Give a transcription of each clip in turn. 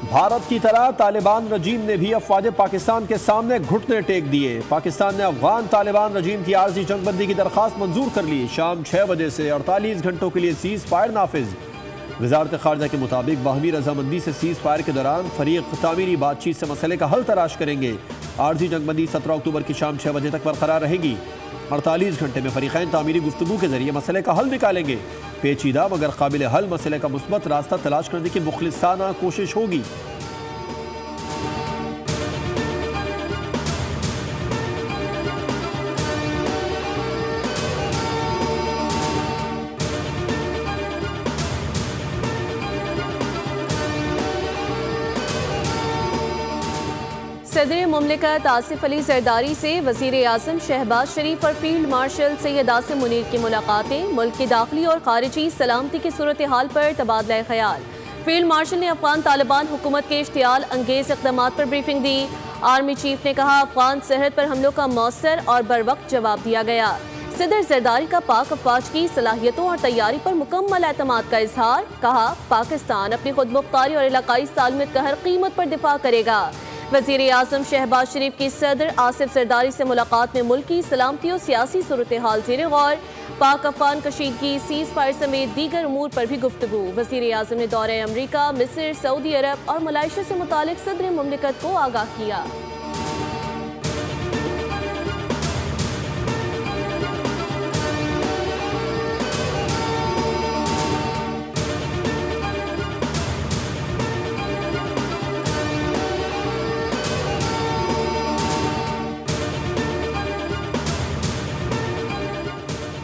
भारत की तरह तालिबान रजीम ने भी अफवाज पाकिस्तान के सामने घुटने टेक दिए। पाकिस्तान ने अफगान तालिबान रजीम की आर्जी जंगबंदी की दरखास्त मंजूर कर ली। शाम 6 बजे से 48 घंटों के लिए सीज फायर नाफिज। वजारत खारजा के मुताबिक बाहमी रजामंदी से सीज फायर के दौरान फरीक तामीरी बातचीत से मसले का हल तलाश करेंगे। आर्जी जंगबंदी 17 अक्टूबर की शाम 6 बजे तक बरकरार रहेगी। 48 घंटे में फरीकैन तामीरी गुफ्तगू के जरिए मसले का हल निकालेंगे। पेचीदा मगर काबिल हल मसले का मुस्बत रास्ता तलाश करने की मुखलिसाना कोशिश होगी। सदर मुमलिकत आसिफ अली जरदारी से वज़ीर आज़म शहबाज शरीफ और फील्ड मार्शल सैयद आसिम मुनीर की मुलाकातें। मुल्क की दाखिली और खारिजी सलामती की सूरत हाल पर तबादला ख्याल। फील्ड मार्शल ने अफगान तालिबान हुकूमत के इश्तियाल अंगेज इक़दाम पर ब्रीफिंग दी। आर्मी चीफ ने कहा अफगान सरहद पर हमलों का मौसर और बरवक्त जवाब दिया गया। सदर जरदारी का पाक अफवाज की सलाहियतों और तैयारी पर मुकम्मल एतमाद का इजहार। कहा पाकिस्तान अपनी खुद मुख्तारी और इलाकाई सालमियत का हर कीमत पर दिफा करेगा। वज़ीर आज़म शहबाज शरीफ की सदर आसिफ जरदारी से मुलाकात में मुल्क की सलामती और सियासी सूरत हाल ज़ेर गौर। पाक अफगान कशीदगी, सीज फायर समेत दीगर उमूर पर भी गुफ्तगू। वज़ीर आज़म ने दौरे अमरीका, मिस्र, सऊदी अरब और मलाइशिया से मुतालिक सदर मुमलिकत को आगाह किया।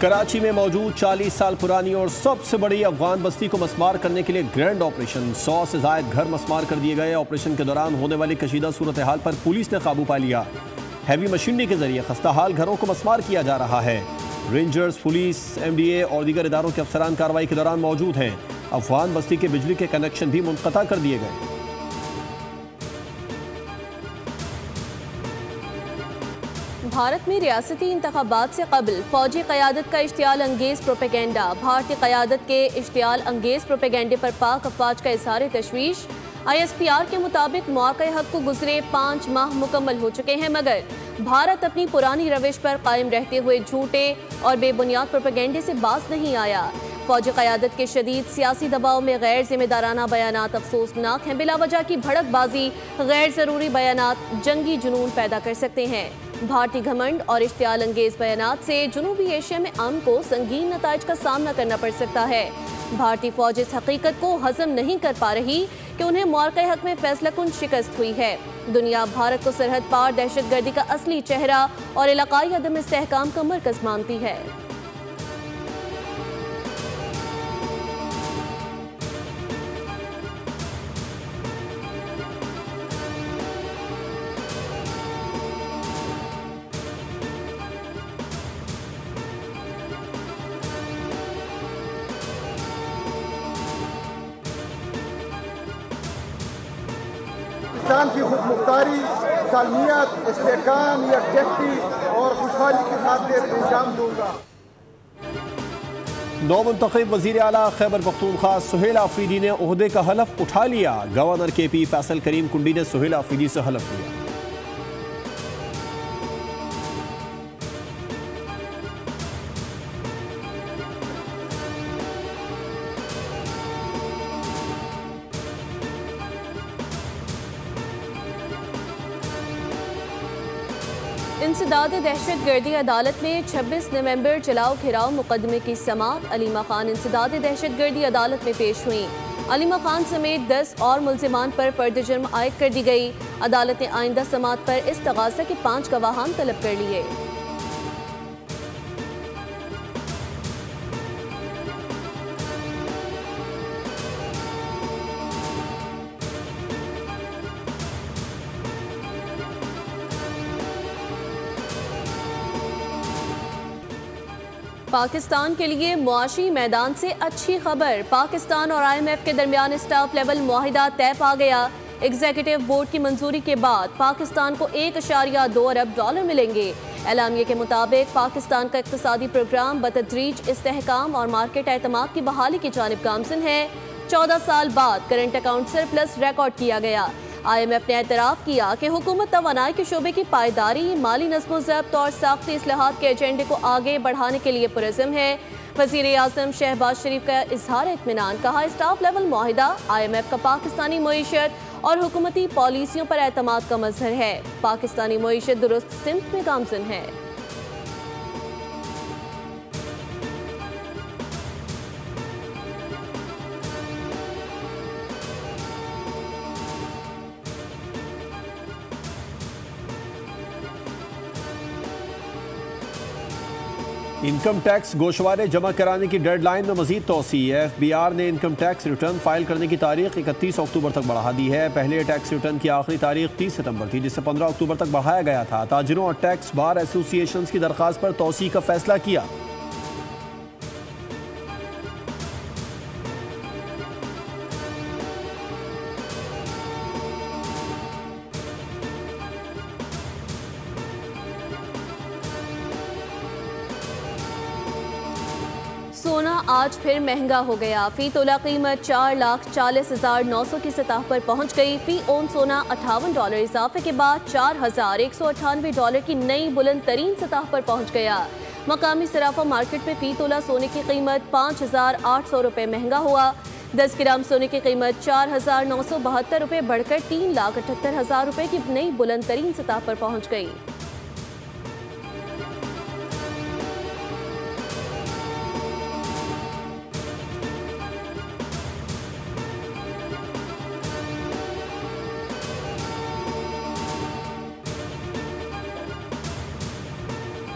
कराची में मौजूद 40 साल पुरानी और सबसे बड़ी अफगान बस्ती को मस्मार करने के लिए ग्रैंड ऑपरेशन। 100 से ज्यादा घर मस्मार कर दिए गए। ऑपरेशन के दौरान होने वाली कशीदा सूरत हाल पर पुलिस ने काबू पा लिया। हैवी मशीनरी के जरिए खस्ता हाल घरों को मस्मार किया जा रहा है। रेंजर्स, पुलिस, MDA और दीगर इदारों के अफसरान कार्रवाई के दौरान मौजूद हैं। अफगान बस्ती के बिजली के कनेक्शन भी मुनक़ता कर दिए गए। भारत में रियासती इंतखाबात से कबल फौजी क़यादत का इश्तियाल अंगेज प्रोपेगेंडा। भारतीय क़यादत के इश्तियाल अंगेज प्रोपेगेंडे पर पाक अफवाज का इज़हार तशवीश। ISPR के मुताबिक मौक़े हक़ को गुजरे 5 माह मुकम्मल हो चुके हैं, मगर भारत अपनी पुरानी रविश पर कायम रहते हुए झूठे और बेबुनियाद प्रोपेगेंडे से बाज नहीं आया। फौजी क़यादत के शदीद सियासी दबाव में गैर जिम्मेदाराना बयानात अफसोसनाक हैं। बिलावजह की भड़कबाजी, गैर ज़रूरी बयानात जंगी जुनून पैदा कर सकते हैं। भारतीय घमंड और इश्तियाल अंगेज बयानात से जनूबी एशिया में अमन को संगीन नताइज का सामना करना पड़ सकता है। भारतीय फौज इस हकीकत को हजम नहीं कर पा रही कि उन्हें मौक़े हक़ में फैसलाकुन शिकस्त हुई है। दुनिया भारत को सरहद पार दहशतगर्दी का असली चेहरा और इलाकाई अदम इस्तेहकाम का मरकज़ मानती है। पाकिस्तान की खुद मुख्तारी, सालमियत, इस्तेहकाम, यकजहती और खुशहाली के साथ इंजाम दूंगा। नौमुंतखब वज़ीर आला खैबर पख्तूनख्वा सुहेल आफरीदी ने ओहदे का हलफ उठा लिया। गवर्नर KP फैसल करीम कुंडी ने सुहेल आफरीदी से हलफ लिया। इंसदाद दहशत गर्दी अदालत में 26 नवंबर जलाओ घिराव मुकदमे की समाअत। अलीमा खान इंसदाद दहशत गर्दी अदालत में पेश हुई। अलीमा खान समेत 10 और मुल्जिमान पर फर्द जुर्म आयद कर दी गई। अदालत ने आइंदा समाअत पर इस्तगासा के 5 गवाहान तलब कर लिए। पाकिस्तान के लिए मुआशी मैदान से अच्छी खबर। पाकिस्तान और IMF के दरमियान स्टाफ लेवल मुआहिदा तय पा गया। एग्जीक्यूटिव बोर्ड की मंजूरी के बाद पाकिस्तान को $1.2 अरब मिलेंगे। एलामिया के मुताबिक पाकिस्तान का इक़्तिसादी प्रोग्राम बतदरीज इस्तेहकाम और मार्केट एतमाद की बहाली की जानिब गामज़न है। 14 साल बाद करंट अकाउंट सरप्लस रिकॉर्ड किया गया। IMF ने एतराफ़ किया कि हुकूमत तवानाई के शोबे की पायदारी, माली नज़्म-ओ-ज़ब्त और साख्ती इस्लाहात के एजेंडे को आगे बढ़ाने के लिए पुरज़्म है। वज़ीर-ए-आज़म शहबाज शरीफ का इज़हार इत्मीनान, कहा स्टाफ लेवल मुआहिदा IMF का पाकिस्तानी मईशत और हुकूमती पॉलिसियों पर एतमाद का मज़हर है। पाकिस्तानी मईशत दुरुस्त सिमत में गामज़न है। इनकम टैक्स गोशवारे जमा कराने की डेडलाइन में मजीद तोसी। FBR ने इनकम टैक्स रिटर्न फाइल करने की तारीख 31 अक्टूबर तक बढ़ा दी है। पहले टैक्स रिटर्न की आखिरी तारीख 30 सितंबर थी, जिसे 15 अक्टूबर तक बढ़ाया गया था। ताजिरों और टैक्स बार एसोसिएशन की दरख्वास्त पर तोसी का फैसला किया। सोना आज फिर महंगा हो गया। फी तोला कीमत 4,40,900 की सतह पर पहुंच गई। फी ओन सोना $58 इजाफे के बाद $4,198 की नई बुलंद तरीन सतह पर पहुंच गया। मकामी सराफा मार्केट में फी तोला सोने की कीमत 5,800 रुपये महंगा हुआ। 10 ग्राम सोने की कीमत 4,972 रुपये बढ़कर 3,78,000 रुपये की नई बुलंद तरीन सतह पर पहुंच गई।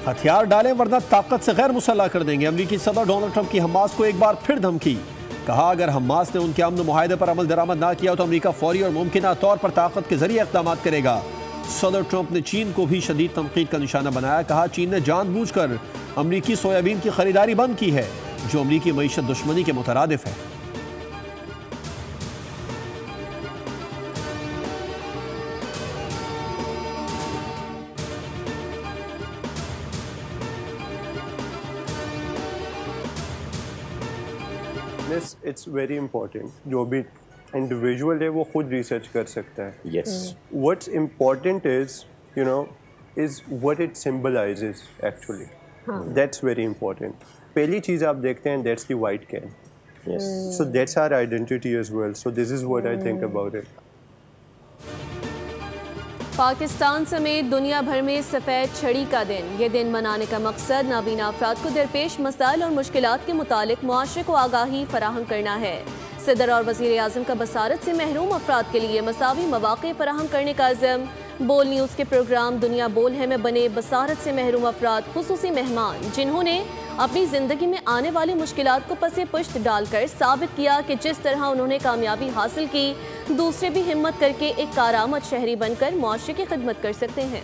हथियार डालें वरना ताकत से गैर मुसल्लह कर देंगे। अमेरिकी सदर डोनाल्ड ट्रंप की हमास को एक बार फिर धमकी। कहा अगर हमास ने उनके अमन मुआहदे पर अमल दरामद ना किया तो अमेरिका फौरी और मुमकिन तौर पर ताकत के जरिए इक़दाम करेगा। सदर ट्रंप ने चीन को भी शदीद तनकीद का निशाना बनाया। कहा चीन ने जानबूझकर अमेरिकी सोयाबीन की खरीदारी बंद की है, जो अमेरिकी मईशत दुश्मनी के मुतरादिफ है। इट्स वेरी इंपॉर्टेंट, जो भी इंडिविजुअल है वो खुद रिसर्च कर सकता है। Yes, what's important is is what it symbolizes actually, that's very important. पहली चीज़ आप देखते हैं, that's the white can, so that's our identity as well, so this is what I think about it. Pakistan समेत दुनिया भर में सफ़ेद छड़ी का दिन। ये दिन मनाने का मकसद नाबीना अफराद को दरपेश मसाइल और मुश्किलात के मुतालिक मुआशरे को आगाही फराहम करना है। सदर और वज़ीर आज़म का बसारत से महरूम अफराद के लिए मसावी मौक़े फराहम करने का अज़म। बोल न्यूज़ के प्रोग्राम दुनिया बोल है में बने बसारत से महरूम अफराद खुसूसी मेहमान, जिन्होंने अपनी ज़िंदगी में आने वाली मुश्किलात को पसे पुश्त डालकर साबित किया कि जिस तरह उन्होंने कामयाबी हासिल की, दूसरे भी हिम्मत करके एक कारामद शहरी बनकर मुआशरे की खिदमत कर सकते हैं।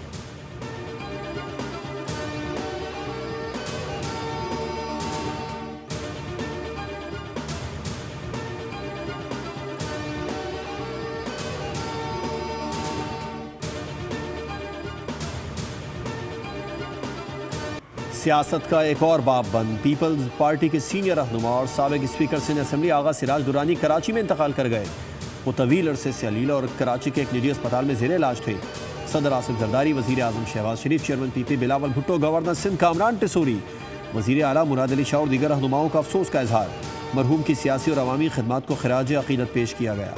सियासत का एक और बाब बंद। पीपल्स पार्टी के सीनियर रहनुमा और साबिक स्पीकर सिंध असेंबली आगा सिराज दुरानी कराची में इंतकाल कर गए। वो तवील अरसे से अलीला और कराची के एक निजी अस्पताल में ज़ेरे इलाज थे। सदर आसिफ जरदारी, वज़ीर आज़म Shahbaz Sharif, chairman PP Bilawal Bhutto, governor Sindh Kamran Tessori, वज़ीर आला मुराद अली शाह और दीगर रहनुमाओं का अफसोस का इजहार। मरहूम की सियासी और अवामी खिदमात को खिराज अक़ीदत पेश किया गया।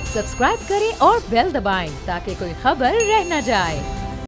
सब्सक्राइब करें और बेल दबाएं ताकि कोई खबर रह न जाए।